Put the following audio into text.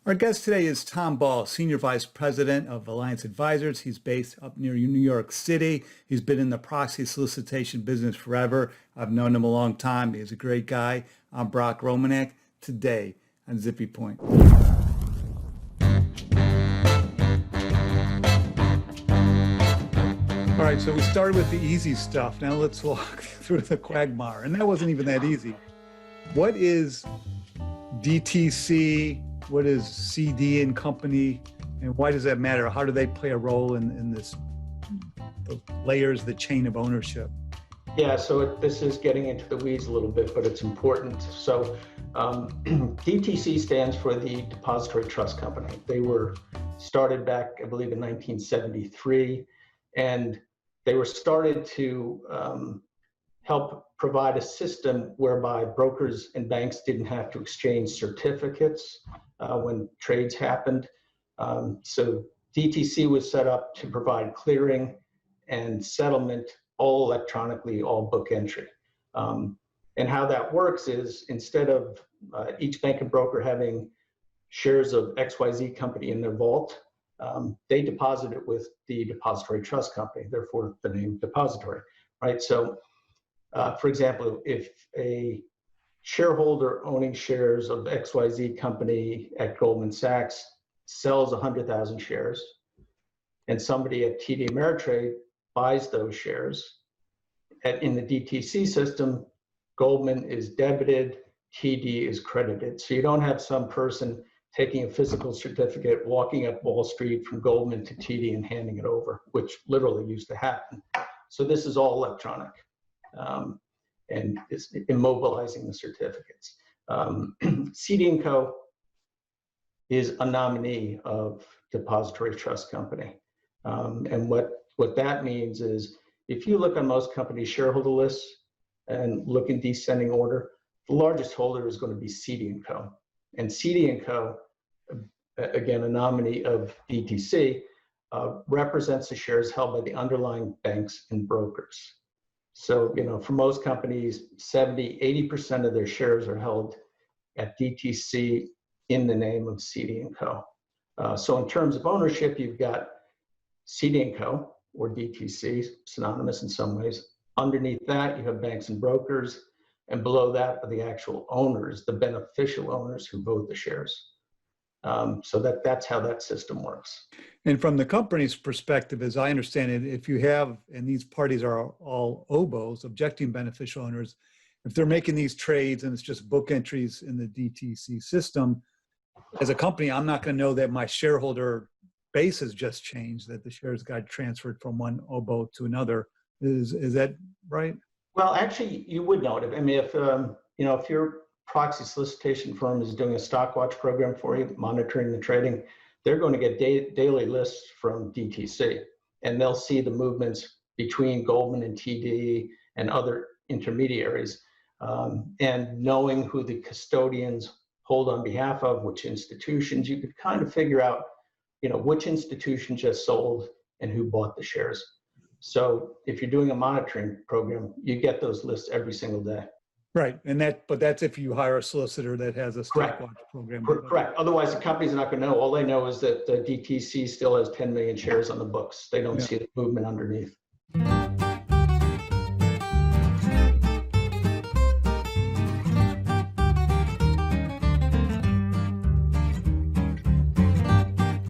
Our guest today is Tom Ball, Senior Vice President of Alliance Advisors. He's based up near New York City. He's been in the proxy solicitation business forever. I've known him a long time. He's a great guy. I'm Brock Romanek, today on Zippy Point. All right, so we started with the easy stuff. Now let's walk through the quagmire. And that wasn't even that easy. What is DTC? What is Cede Company, and why does that matter? How do they play a role in this, the layers, the chain of ownership? Yeah, so this is getting into the weeds a little bit, but it's important. So DTC stands for the Depository Trust Company. They were started back, I believe, in 1973, and they were started to help provide a system whereby brokers and banks didn't have to exchange certificates when trades happened. So DTC was set up to provide clearing and settlement all electronically, all book entry. And how that works is instead of each bank and broker having shares of XYZ company in their vault, they deposit it with the Depository Trust Company, therefore the name depository, right? So for example, if a shareholder owning shares of XYZ company at Goldman Sachs sells 100,000 shares, and somebody at TD Ameritrade buys those shares, in the DTC system, Goldman is debited, TD is credited. So you don't have some person taking a physical certificate, walking up Wall Street from Goldman to TD and handing it over, which literally used to happen. So this is all electronic. And it's immobilizing the certificates. Cede Co is a nominee of Depository Trust Company. And what that means is if you look on most companies' shareholder lists and look in descending order, the largest holder is going to be Cede Co. And Cede Co, again, a nominee of DTC, represents the shares held by the underlying banks and brokers. So, for most companies, 70, 80% of their shares are held at DTC in the name of Cede Co. So in terms of ownership, you've got Cede Co, or DTC, synonymous in some ways. Underneath that, you have banks and brokers. And below that are the actual owners, the beneficial owners who vote the shares. So that's how that system works. And from the company's perspective, as I understand it, if you have, and these parties are all OBOs, objecting beneficial owners, if they're making these trades and it's just book entries in the DTC system, as a company, I'm not going to know that my shareholder base has just changed, that the shares got transferred from one OBO to another. Is that right? Well, actually, you would know it. I mean, if your proxy solicitation firm is doing a stock watch program for you, monitoring the trading, they're going to get daily lists from DTC, and they'll see the movements between Goldman and TD and other intermediaries, and knowing who the custodians hold on behalf of, which institutions, you could kind of figure out, which institution just sold and who bought the shares. So if you're doing a monitoring program, you get those lists every single day. Right, but that's if you hire a solicitor that has a stock watch program. Correct. Otherwise, the company's not going to know. All they know is that the DTC still has 10 million shares on the books. They don't see the movement underneath.